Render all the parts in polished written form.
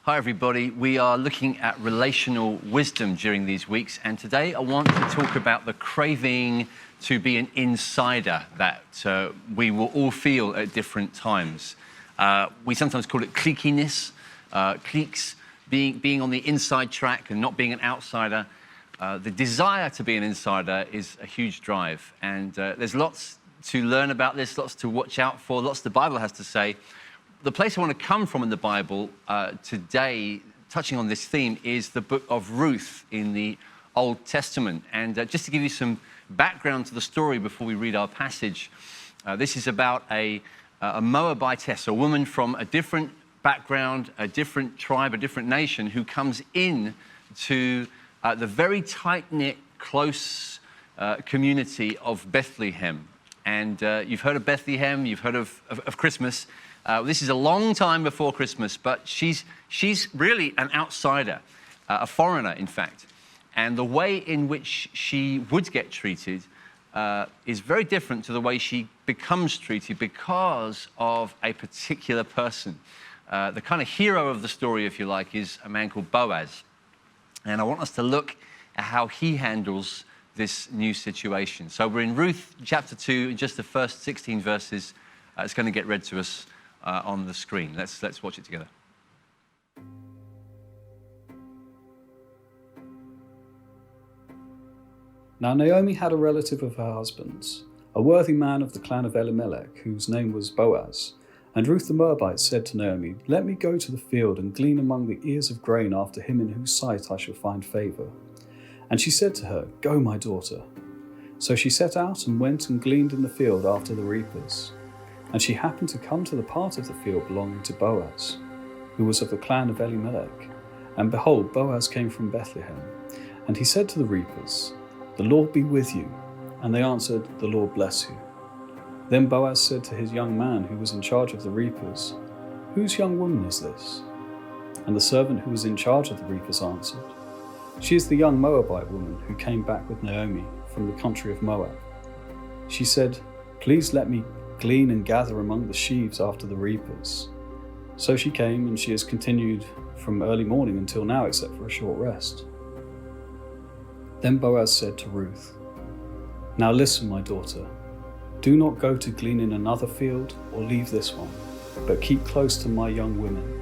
Hi everybody, we are looking at relational wisdom during these weeks, and today I want to talk about the craving to be an insider that we will all feel at different times. We sometimes call it cliquiness, cliques, being on the inside track and not being an outsider. The desire to be an insider is a huge drive, and there's lots to learn about this, lots to watch out for, lots the Bible has to say. The place I want to come from in the Bible today, touching on this theme, is the book of Ruth in the Old Testament. And just to give you some background to the story before we read our passage, this is about a Moabitess, a woman from a different background, a different tribe, a different nation, who comes in to the very tight-knit, close community of Bethlehem. And you've heard of Bethlehem, you've heard of Christmas. This is a long time before Christmas, but she's really an outsider, a foreigner, in fact. And the way in which she would get treated is very different to the way she becomes treated because of a particular person. The kind of hero of the story, if you like, is a man called Boaz. And I want us to look at how he handles this new situation. So we're in Ruth chapter 2, just the first 16 verses. It's going to get read to us on the screen. Let's watch it together. Now Naomi had a relative of her husband's, a worthy man of the clan of Elimelech, whose name was Boaz. And Ruth the Moabite said to Naomi, "Let me go to the field and glean among the ears of grain after him in whose sight I shall find favour." And she said to her, "Go, my daughter." So she set out and went and gleaned in the field after the reapers. And she happened to come to the part of the field belonging to Boaz, who was of the clan of Elimelech. And behold, Boaz came from Bethlehem. And he said to the reapers, "The Lord be with you." And they answered, "The Lord bless you." Then Boaz said to his young man who was in charge of the reapers, "Whose young woman is this?" And the servant who was in charge of the reapers answered, "She is the young Moabite woman who came back with Naomi from the country of Moab." She said, "Please let me glean and gather among the sheaves after the reapers." So she came, and she has continued from early morning until now, except for a short rest. Then Boaz said to Ruth, "Now listen, my daughter. Do not go to glean in another field or leave this one, but keep close to my young women.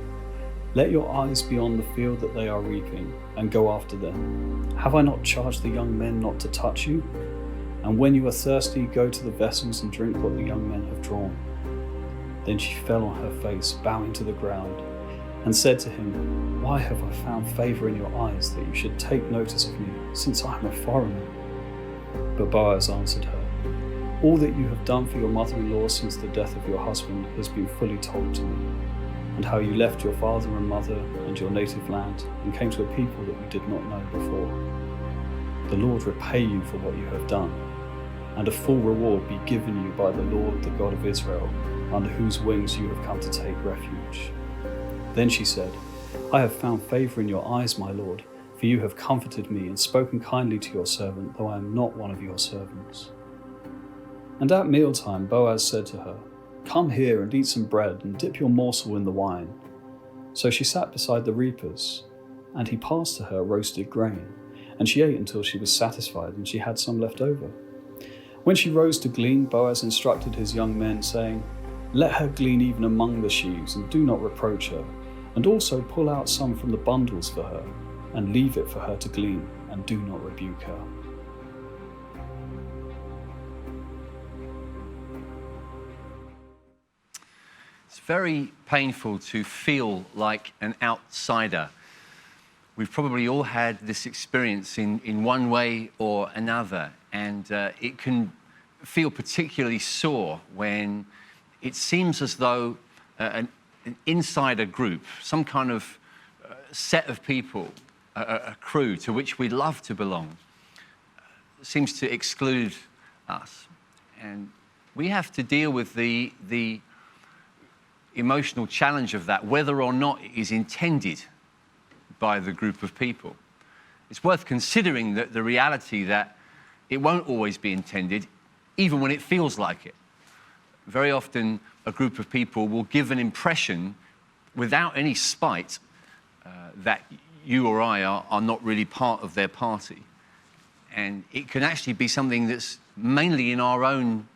Let your eyes be on the field that they are reaping, and go after them. Have I not charged the young men not to touch you? And when you are thirsty, go to the vessels and drink what the young men have drawn." Then she fell on her face, bowing to the ground, and said to him, "Why have I found favour in your eyes that you should take notice of me, since I am a foreigner?" But Boaz answered her, "All that you have done for your mother-in-law since the death of your husband has been fully told to me, and how you left your father and mother and your native land and came to a people that you did not know before. The Lord repay you for what you have done, and a full reward be given you by the Lord, the God of Israel, under whose wings you have come to take refuge." Then she said, "I have found favour in your eyes, my lord, for you have comforted me and spoken kindly to your servant, though I am not one of your servants." And at mealtime Boaz said to her, "Come here and eat some bread and dip your morsel in the wine." So she sat beside the reapers, and he passed to her roasted grain, and she ate until she was satisfied, and she had some left over. When she rose to glean, Boaz instructed his young men, saying, "Let her glean even among the sheaves, and do not reproach her, and also pull out some from the bundles for her, and leave it for her to glean, and do not rebuke her." It's very painful to feel like an outsider. We've probably all had this experience in one way or another, and it can feel particularly sore when it seems as though an insider group, some kind of set of people, a crew to which we love to belong, seems to exclude us. And we have to deal with the emotional challenge of that, whether or not it is intended by the group of people. It's worth considering the reality that it won't always be intended, even when it feels like it. Very often, a group of people will give an impression without any spite that you or I are not really part of their party. And it can actually be something that's mainly in our own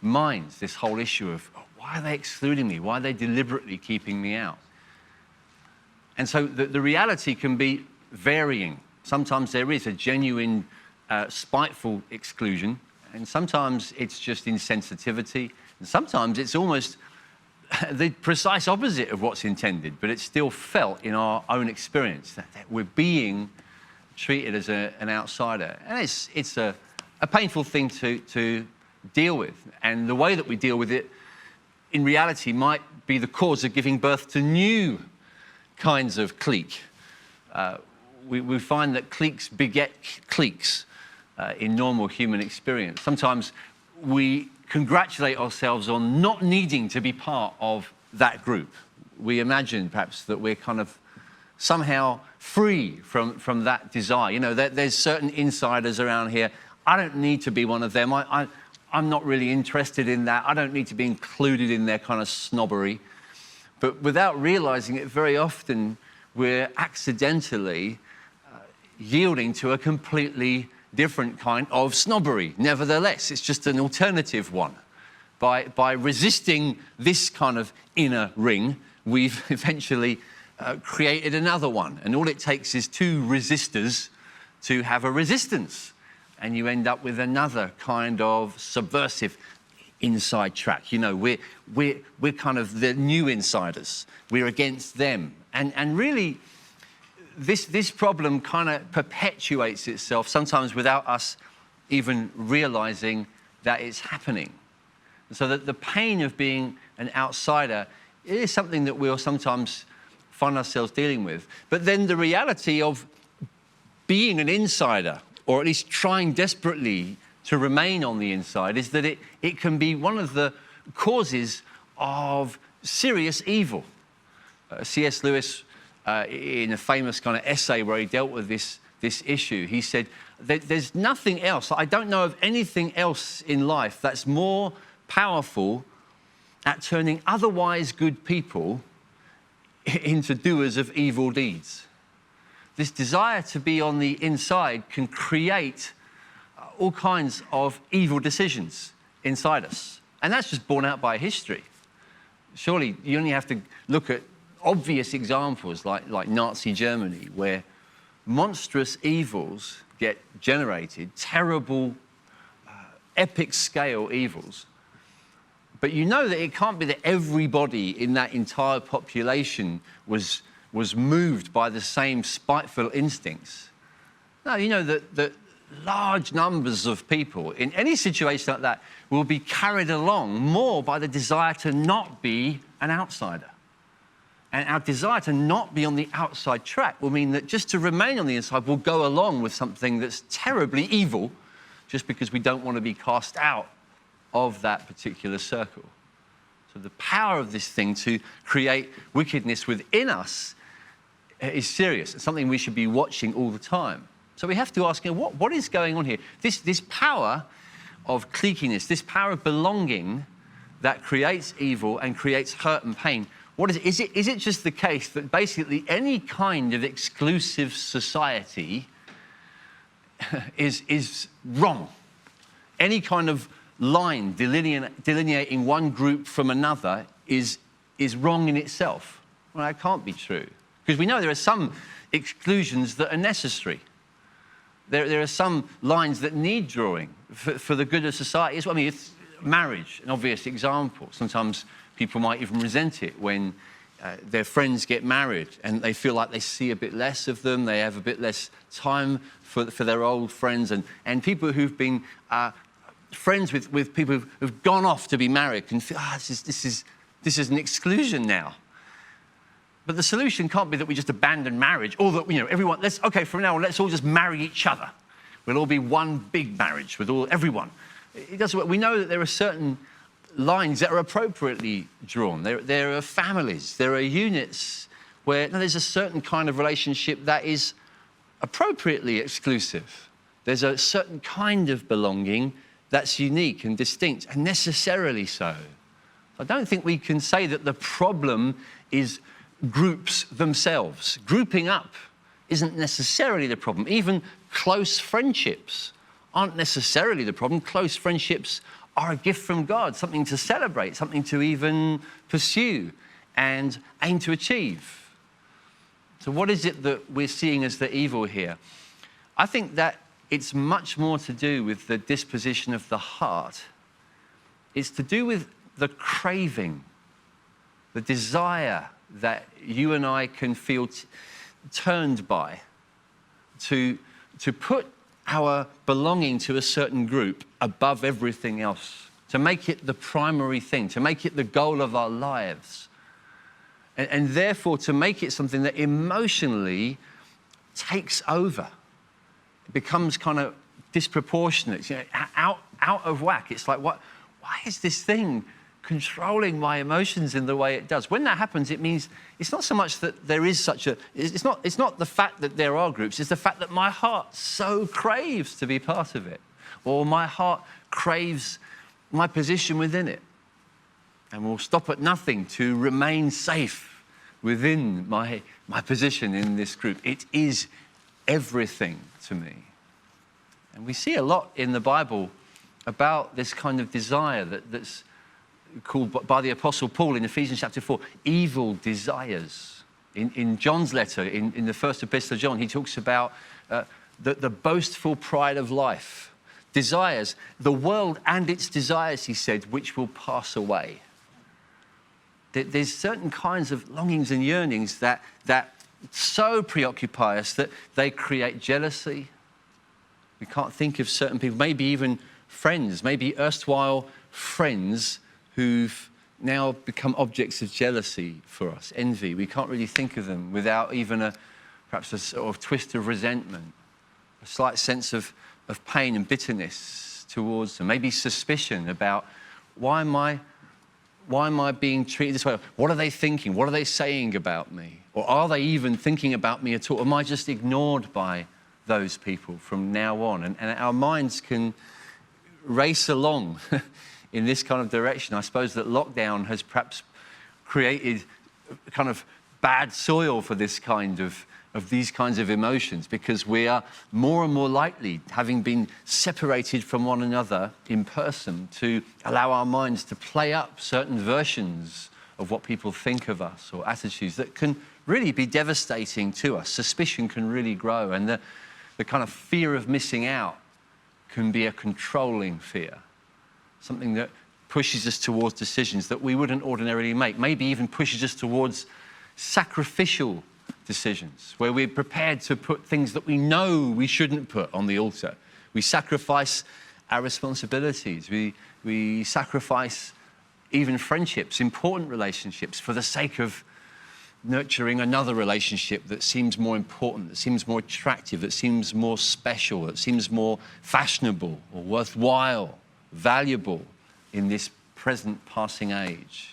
minds, this whole issue of, oh, why are they excluding me? Why are they deliberately keeping me out? And so the reality can be varying. Sometimes there is a genuine spiteful exclusion, and sometimes it's just insensitivity, and sometimes it's almost the precise opposite of what's intended, but it's still felt in our own experience that we're being treated as an outsider. And it's a painful thing to deal with. And the way that we deal with it, in reality, might be the cause of giving birth to new kinds of clique. We find that cliques beget cliques in normal human experience. Sometimes we congratulate ourselves on not needing to be part of that group. We imagine perhaps that we're kind of somehow free from that desire. You know, there's certain insiders around here. I don't need to be one of them. I'm not really interested in that. I don't need to be included in their kind of snobbery. But without realizing it, very often we're accidentally yielding to a completely different kind of snobbery. Nevertheless, it's just an alternative one. By resisting this kind of inner ring, we've eventually created another one. And all it takes is two resistors to have a resistance. And you end up with another kind of subversive inside track. You know, we're kind of the new insiders. We're against them. And really, this problem kind of perpetuates itself, sometimes without us even realizing that it's happening. So that the pain of being an outsider is something that we'll sometimes find ourselves dealing with. But then the reality of being an insider, or at least trying desperately to remain on the inside, is that it can be one of the causes of serious evil. C.S. Lewis, in a famous kind of essay where he dealt with this issue, he said, there's nothing else, I don't know of anything else in life that's more powerful at turning otherwise good people into doers of evil deeds. This desire to be on the inside can create all kinds of evil decisions inside us. And that's just borne out by history. Surely you only have to look at obvious examples like Nazi Germany, where monstrous evils get generated, terrible, epic scale evils. But you know that it can't be that everybody in that entire population was moved by the same spiteful instincts. No, you know that large numbers of people in any situation like that will be carried along more by the desire to not be an outsider. And our desire to not be on the outside track will mean that just to remain on the inside, we'll go along with something that's terribly evil just because we don't want to be cast out of that particular circle. So the power of this thing to create wickedness within us is serious. It's something we should be watching all the time. So we have to ask, what is going on here? This power of cliquiness, this power of belonging that creates evil and creates hurt and pain, what is it? Is it just the case that basically any kind of exclusive society is wrong? Any kind of line delineating one group from another is wrong in itself? Well, that can't be true. Because we know there are some exclusions that are necessary. There are some lines that need drawing for the good of society. I mean, it's marriage, an obvious example. Sometimes people might even resent it when their friends get married and they feel like they see a bit less of them, they have a bit less time for their old friends. And people who've been friends with people who've gone off to be married can feel, this is an exclusion now. But the solution can't be that we just abandon marriage, or that, everyone, from now on, let's all just marry each other. We'll all be one big marriage with everyone. It doesn't work. We know that there are certain lines that are appropriately drawn. There are families, there are units where there's a certain kind of relationship that is appropriately exclusive. There's a certain kind of belonging that's unique and distinct, and necessarily so. I don't think we can say that the problem is groups themselves. Grouping up isn't necessarily the problem. Even close friendships aren't necessarily the problem. Close friendships are a gift from God, something to celebrate, something to even pursue and aim to achieve. So what is it that we're seeing as the evil here? I think that it's much more to do with the disposition of the heart. It's to do with the craving, the desire that you and I can feel turned by to put our belonging to a certain group above everything else, to make it the primary thing, to make it the goal of our lives, and therefore to make it something that emotionally takes over. It becomes kind of disproportionate, out of whack. It's like, why is this thing controlling my emotions in the way it does? When that happens, it means it's not so much that there is such a, it's not the fact that there are groups, it's the fact that my heart so craves to be part of it, or my heart craves my position within it, and will stop at nothing to remain safe within my position in this group. It is everything to me. And we see a lot in the Bible about this kind of desire that's called by the Apostle Paul in Ephesians chapter 4, evil desires. In John's letter, in the first epistle of John, he talks about the boastful pride of life. Desires, the world and its desires, he said, which will pass away. There's certain kinds of longings and yearnings that so preoccupy us that they create jealousy. We can't think of certain people, maybe even friends, maybe erstwhile friends who've now become objects of jealousy for us, envy. We can't really think of them without even perhaps a sort of twist of resentment, a slight sense of pain and bitterness towards them, maybe suspicion about why am I being treated this way? What are they thinking? What are they saying about me? Or are they even thinking about me at all? Am I just ignored by those people from now on? And our minds can race along in this kind of direction. I suppose that lockdown has perhaps created kind of bad soil for this kind of these kinds of emotions, because we are more and more likely, having been separated from one another in person, to allow our minds to play up certain versions of what people think of us, or attitudes that can really be devastating to us. Suspicion can really grow, and the kind of fear of missing out can be a controlling fear, something that pushes us towards decisions that we wouldn't ordinarily make, maybe even pushes us towards sacrificial decisions, where we're prepared to put things that we know we shouldn't put on the altar. We sacrifice our responsibilities. We sacrifice even friendships, important relationships, for the sake of nurturing another relationship that seems more important, that seems more attractive, that seems more special, that seems more fashionable or worthwhile, valuable in this present passing age.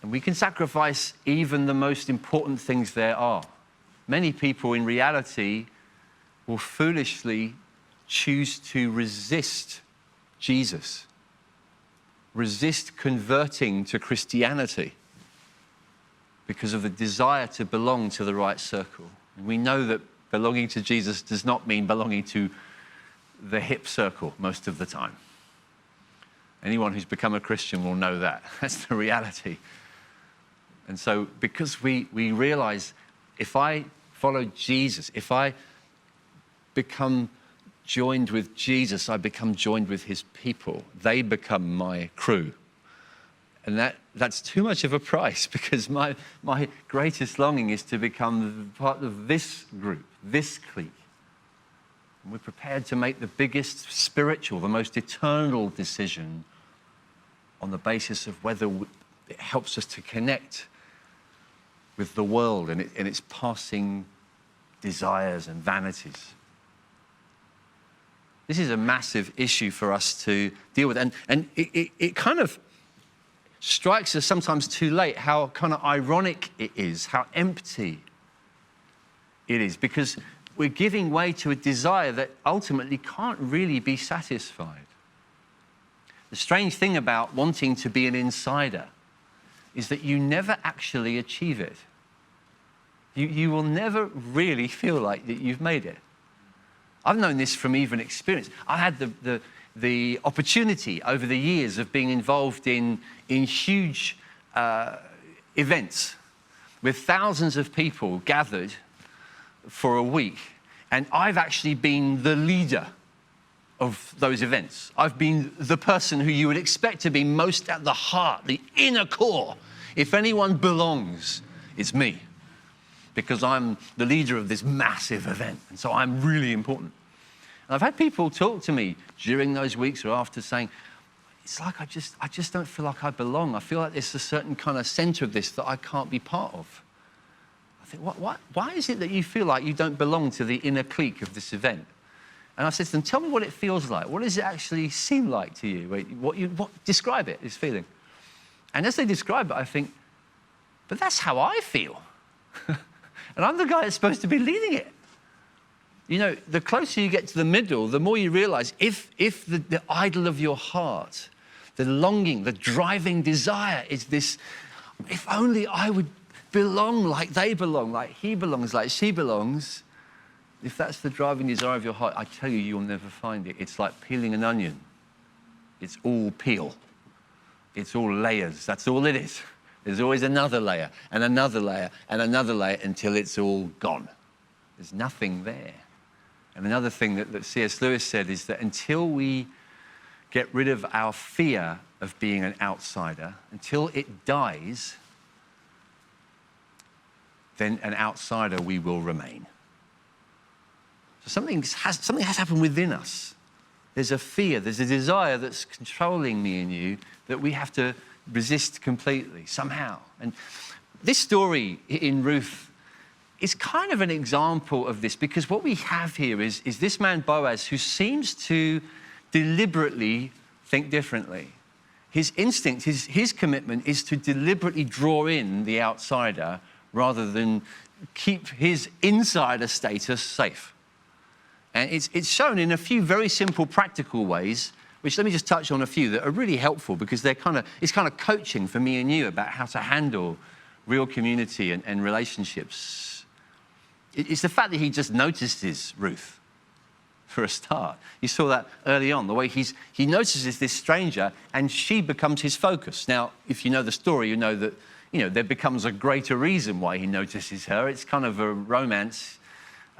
And we can sacrifice even the most important things there are. Many people in reality will foolishly choose to resist Jesus, resist converting to Christianity because of the desire to belong to the right circle. And we know that belonging to Jesus does not mean belonging to the hip circle most of the time. Anyone who's become a Christian will know that. That's the reality. And so because we realize, if I follow Jesus, if I become joined with Jesus, I become joined with his people. They become my crew. And that's too much of a price, because my greatest longing is to become part of this group, this clique. And we're prepared to make the biggest spiritual, the most eternal decision on the basis of whether it helps us to connect with the world and its passing desires and vanities. This is a massive issue for us to deal with. And it kind of strikes us sometimes too late how kind of ironic it is, how empty it is, because we're giving way to a desire that ultimately can't really be satisfied. The strange thing about wanting to be an insider is that you never actually achieve it. You will never really feel like that you've made it. I've known this from even experience. I had the opportunity over the years of being involved in huge events with thousands of people gathered for a week. And I've actually been the leader of those events. I've been the person who you would expect to be most at the heart, the inner core. If anyone belongs, it's me, because I'm the leader of this massive event. And so I'm really important. And I've had people talk to me during those weeks or after saying, it's like I just don't feel like I belong. I feel like there's a certain kind of center of this that I can't be part of. I think, why is it that you feel like you don't belong to the inner clique of this event? And I said to them, tell me what it feels like. What does it actually seem like to you? Describe it, this feeling. And as they describe it, I think, but that's how I feel. And I'm the guy that's supposed to be leading it. You know, the closer you get to the middle, the more you realize if the idol of your heart, the longing, the driving desire is this, if only I would belong like they belong, like he belongs, like she belongs, if that's the driving desire of your heart, I tell you, you'll never find it. It's like peeling an onion. It's all peel. It's all layers. That's all it is. There's always another layer and another layer and another layer until it's all gone. There's nothing there. And another thing that C.S. Lewis said is that until we get rid of our fear of being an outsider, until it dies, then an outsider we will remain. So something has happened within us. There's a fear, there's a desire that's controlling me and you that we have to resist completely, somehow. And this story in Ruth is kind of an example of this, because what we have here is this man Boaz who seems to deliberately think differently. His instinct, his commitment is to deliberately draw in the outsider rather than keep his insider status safe. And it's shown in a few very simple, practical ways, which let me just touch on a few that are really helpful, because it's kind of coaching for me and you about how to handle real community and relationships. It's the fact that he just notices Ruth, for a start. You saw that early on, the way he notices this stranger and she becomes his focus. Now, if you know the story, you know that there becomes a greater reason why he notices her. It's kind of a romance.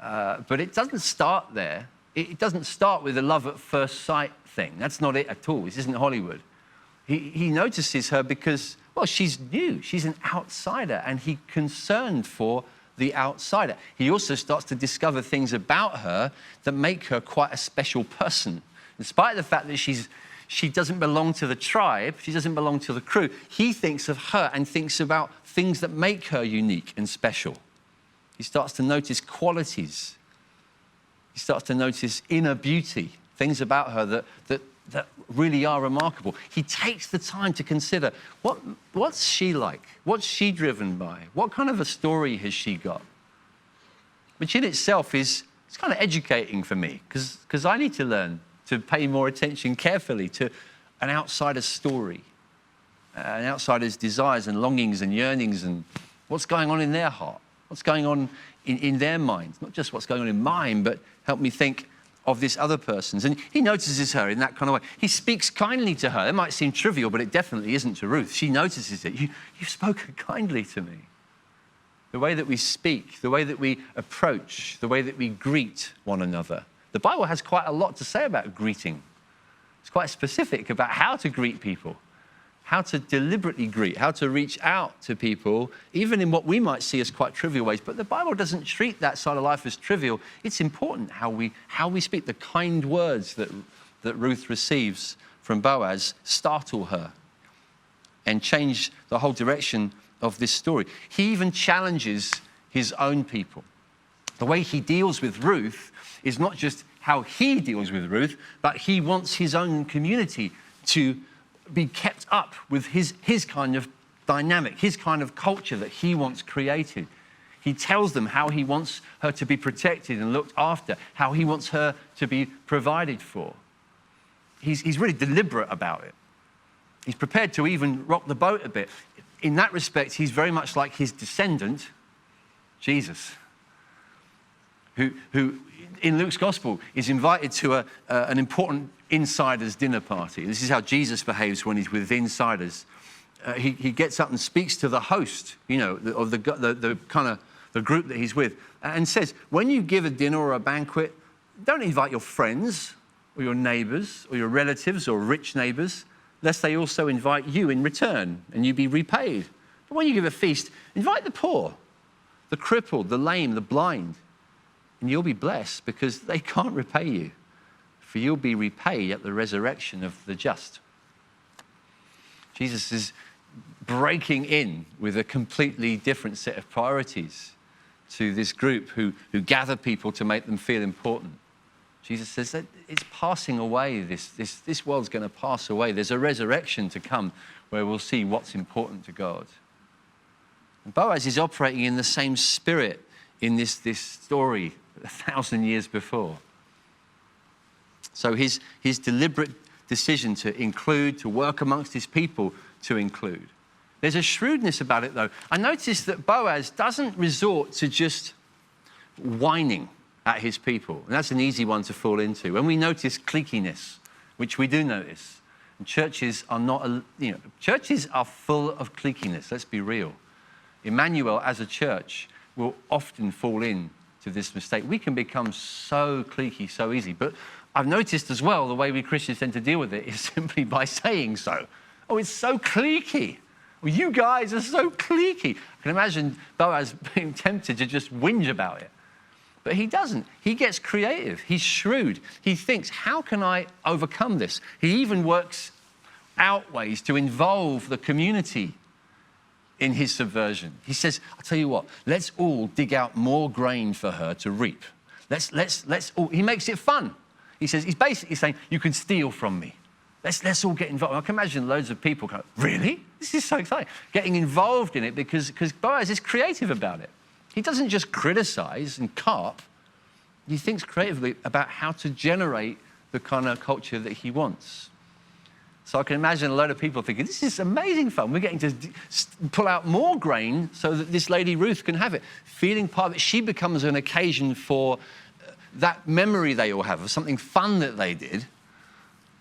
But it doesn't start there. It doesn't start with a love at first sight thing. That's not it at all. This isn't Hollywood. He notices her because, well, she's new. She's an outsider, and he's concerned for the outsider. He also starts to discover things about her that make her quite a special person. Despite the fact that she doesn't belong to the tribe, she doesn't belong to the crew, he thinks of her and thinks about things that make her unique and special. He starts to notice qualities. He starts to notice inner beauty, things about her that really are remarkable. He takes the time to consider, what's she like? What's she driven by? What kind of a story has she got? Which in itself it's kind of educating for me, because I need to learn to pay more attention carefully to an outsider's story, an outsider's desires and longings and yearnings and what's going on in their heart. What's going on in their minds? Not just what's going on in mine, but help me think of this other person's. And he notices her in that kind of way. He speaks kindly to her. It might seem trivial, but it definitely isn't to Ruth. She notices it. You've spoken kindly to me. The way that we speak, the way that we approach, the way that we greet one another. The Bible has quite a lot to say about greeting. It's quite specific about how to greet people, how to deliberately greet, how to reach out to people, even in what we might see as quite trivial ways. But the Bible doesn't treat that side of life as trivial. It's important how we speak. The kind words that Ruth receives from Boaz startle her and change the whole direction of this story. He even challenges his own people. The way he deals with Ruth is not just how he deals with Ruth, but he wants his own community to be kept up with his kind of dynamic, his kind of culture that he wants created. He tells them how he wants her to be protected and looked after, how he wants her to be provided for. He's really deliberate about it. He's prepared to even rock the boat a bit. in that respect, he's very much like his descendant, Jesus, who in Luke's gospel is invited to an important insider's dinner party. This is how Jesus behaves when he's with insiders. He gets up and speaks to the host, of the kind of the group that he's with, and says, when you give a dinner or a banquet, don't invite your friends or your neighbors or your relatives or rich neighbors, lest they also invite you in return and you be repaid. But when you give a feast, invite the poor, the crippled, the lame, the blind, and you'll be blessed because they can't repay you, for you'll be repaid at the resurrection of the just. Jesus is breaking in with a completely different set of priorities to this group who gather people to make them feel important. Jesus says that it's passing away. This world's going to pass away. There's a resurrection to come where we'll see what's important to God. And Boaz is operating in the same spirit in this story 1,000 years before. So his deliberate decision to include, to work amongst his people, to include. There's a shrewdness about it, though. I noticed that Boaz doesn't resort to just whining at his people. And that's an easy one to fall into. When we notice cliquiness, which we do notice, and churches are churches are full of cliquiness, let's be real. Emmanuel, as a church, will often fall into this mistake. We can become so cliquey so easy. But I've noticed as well, the way we Christians tend to deal with it is simply by saying so. Oh, it's so cliquey. Well, you guys are so cliquey. I can imagine Boaz being tempted to just whinge about it. But he doesn't. He gets creative. He's shrewd. He thinks, how can I overcome this? He even works out ways to involve the community in his subversion. He says, I'll tell you what, let's all dig out more grain for her to reap. Let's all, he makes it fun. He says, he's basically saying, you can steal from me. Let's all get involved. I can imagine loads of people going, really? This is so exciting. Getting involved in it because Boaz is creative about it. He doesn't just criticize and carp. He thinks creatively about how to generate the kind of culture that he wants. So I can imagine a load of people thinking, this is amazing fun. We're getting to pull out more grain so that this lady Ruth can have it. Feeling part of it, she becomes an occasion for that memory they all have of something fun that they did.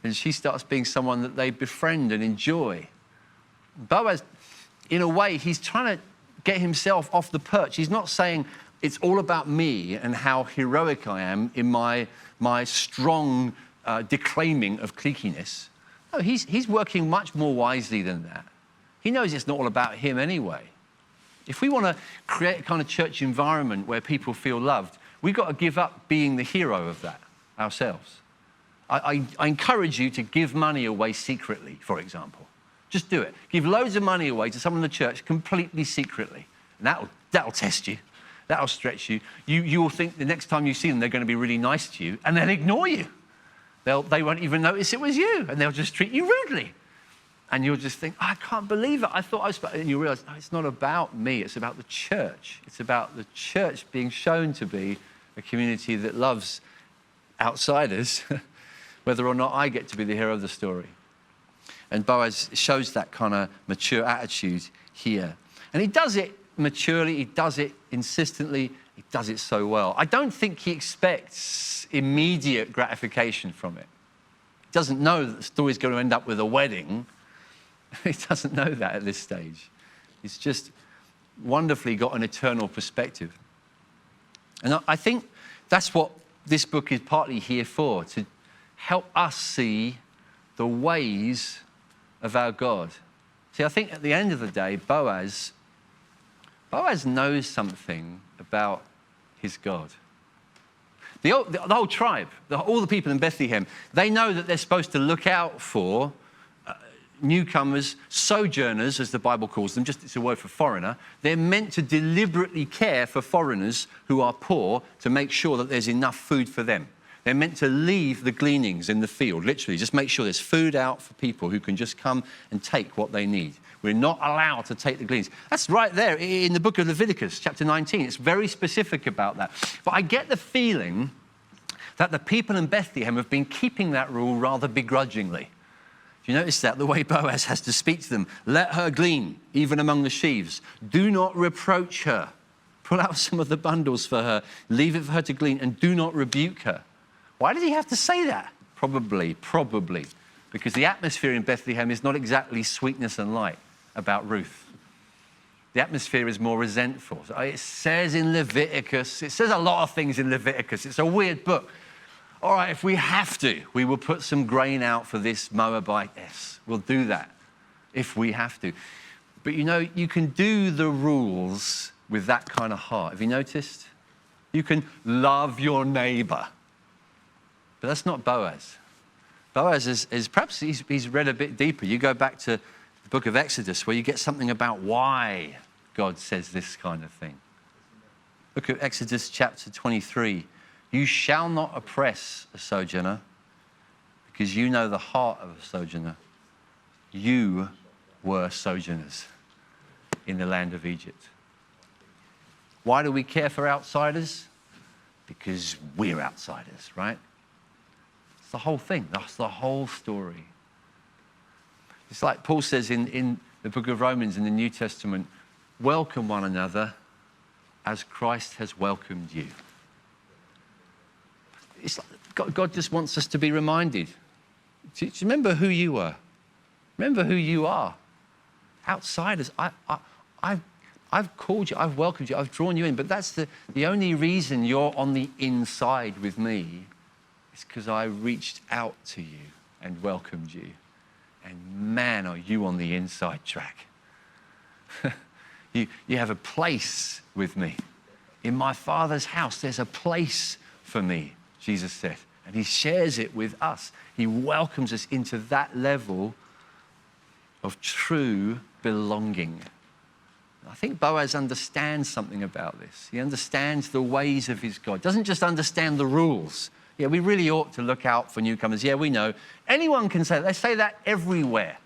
And she starts being someone that they befriend and enjoy. Boaz, in a way, he's trying to get himself off the perch. He's not saying it's all about me and how heroic I am in my strong declaiming of cliquiness. No, he's working much more wisely than that. He knows it's not all about him anyway. If we want to create a kind of church environment where people feel loved, we've got to give up being the hero of that ourselves. I encourage you to give money away secretly, for example. Just do it. Give loads of money away to someone in the church completely secretly. And that'll test you. That'll stretch you. You will think the next time you see them, they're going to be really nice to you and then ignore you. They won't even notice it was you and they'll just treat you rudely. And you'll just think, oh, I can't believe it. I thought I was... And you realize, no, it's not about me. It's about the church. It's about the church being shown to be a community that loves outsiders, whether or not I get to be the hero of the story. And Boaz shows that kind of mature attitude here. And he does it maturely, he does it insistently, he does it so well. I don't think he expects immediate gratification from it. He doesn't know that the story's going to end up with a wedding. He doesn't know that at this stage. He's just wonderfully got an eternal perspective. And I think that's what this book is partly here for, to help us see the ways of our God. See, I think at the end of the day, Boaz knows something about his God. The whole tribe, all the people in Bethlehem, they know that they're supposed to look out for newcomers, sojourners, as the Bible calls them, just it's a word for foreigner. They're meant to deliberately care for foreigners who are poor to make sure that there's enough food for them. They're meant to leave the gleanings in the field, literally, just make sure there's food out for people who can just come and take what they need. We're not allowed to take the gleanings. That's right there in the book of Leviticus, chapter 19. It's very specific about that. But I get the feeling that the people in Bethlehem have been keeping that rule rather begrudgingly. Do you notice that? The way Boaz has to speak to them. Let her glean, even among the sheaves. Do not reproach her. Pull out some of the bundles for her. Leave it for her to glean, and do not rebuke her. Why did he have to say that? Probably, because the atmosphere in Bethlehem is not exactly sweetness and light about Ruth. The atmosphere is more resentful. It says in Leviticus, it says a lot of things in Leviticus. It's a weird book. All right, if we have to, we will put some grain out for this Moabitess. We'll do that if we have to. But you know, you can do the rules with that kind of heart. Have you noticed? You can love your neighbor. But that's not Boaz. Boaz is perhaps he's read a bit deeper. You go back to the book of Exodus where you get something about why God says this kind of thing. Look at Exodus chapter 23. You shall not oppress a sojourner because you know the heart of a sojourner. You were sojourners in the land of Egypt. Why do we care for outsiders? Because we're outsiders, right? It's the whole thing. That's the whole story. It's like Paul says in the book of Romans in the New Testament, welcome one another as Christ has welcomed you. It's like God just wants us to be reminded. Do you remember who you were? Remember who you are. Outsiders. I've called you, I've welcomed you, I've drawn you in, but that's the only reason you're on the inside with me is because I reached out to you and welcomed you. And man, are you on the inside track. You have a place with me. In my Father's house, there's a place for me, Jesus said. And he shares it with us. He welcomes us into that level of true belonging. I think Boaz understands something about this. He understands the ways of his God. Doesn't just understand the rules. Yeah, we really ought to look out for newcomers. Yeah, we know. Anyone can say that. They say that everywhere.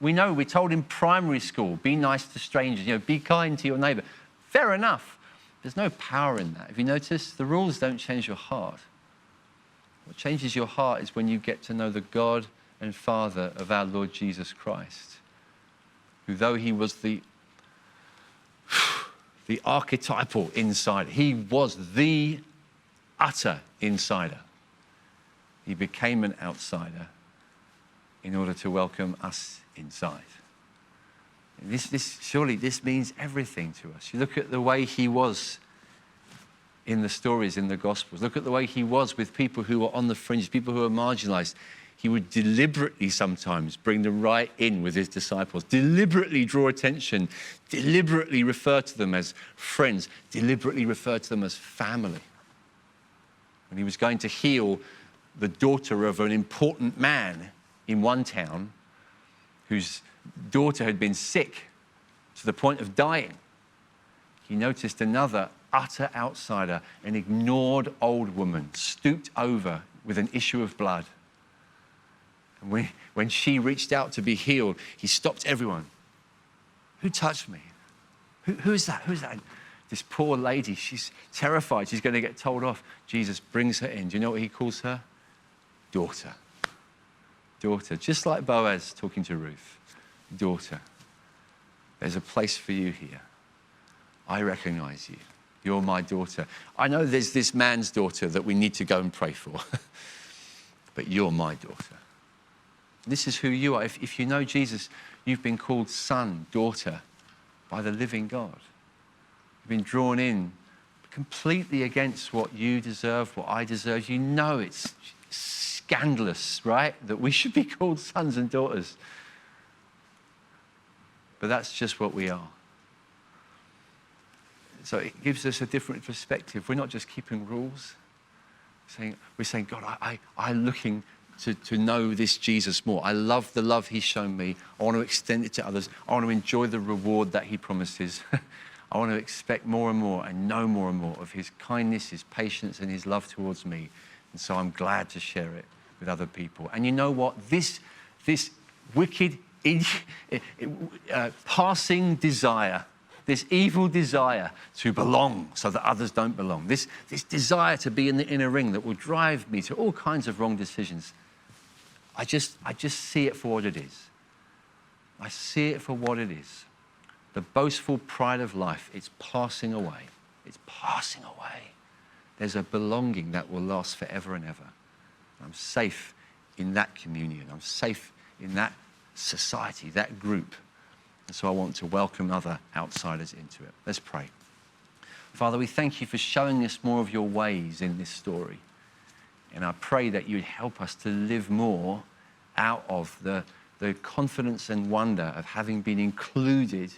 We know, we're told in primary school, be nice to strangers, be kind to your neighbor. Fair enough. There's no power in that. Have you noticed? The rules don't change your heart. What changes your heart is when you get to know the God and Father of our Lord Jesus Christ, who though he was the archetypal insider, he was the utter insider. He became an outsider in order to welcome us inside. And surely this means everything to us. You look at the way he was in the stories in the Gospels. Look at the way he was with people who were on the fringe, people who were marginalized. He would deliberately sometimes bring them right in with his disciples, deliberately draw attention, deliberately refer to them as friends, deliberately refer to them as family. When he was going to heal the daughter of an important man in one town whose daughter had been sick to the point of dying, he noticed another utter outsider, an ignored old woman, stooped over with an issue of blood. And when she reached out to be healed, he stopped everyone. Who touched me? Who is that? Who's that? This poor lady, she's terrified. She's going to get told off. Jesus brings her in. Do you know what he calls her? Daughter. Daughter. Just like Boaz talking to Ruth. Daughter. There's a place for you here. I recognize you. You're my daughter. I know there's this man's daughter that we need to go and pray for. But you're my daughter. This is who you are. If you know Jesus, you've been called son, daughter by the living God. You've been drawn in completely against what you deserve, what I deserve. You know it's scandalous, right? That we should be called sons and daughters. But that's just what we are. So it gives us a different perspective. We're not just keeping rules. We're saying, God, I'm looking to know this Jesus more. I love the love he's shown me. I want to extend it to others. I want to enjoy the reward that he promises. I want to expect more and more and know more and more of his kindness, his patience, and his love towards me. And so I'm glad to share it with other people. And you know what? This wicked, passing desire, this evil desire to belong so that others don't belong, this desire to be in the inner ring that will drive me to all kinds of wrong decisions, I just see it for what it is. I see it for what it is. The boastful pride of life, it's passing away. It's passing away. There's a belonging that will last forever and ever. I'm safe in that communion. I'm safe in that society, that group. And so I want to welcome other outsiders into it. Let's pray. Father, we thank you for showing us more of your ways in this story. And I pray that you would help us to live more out of the confidence and wonder of having been included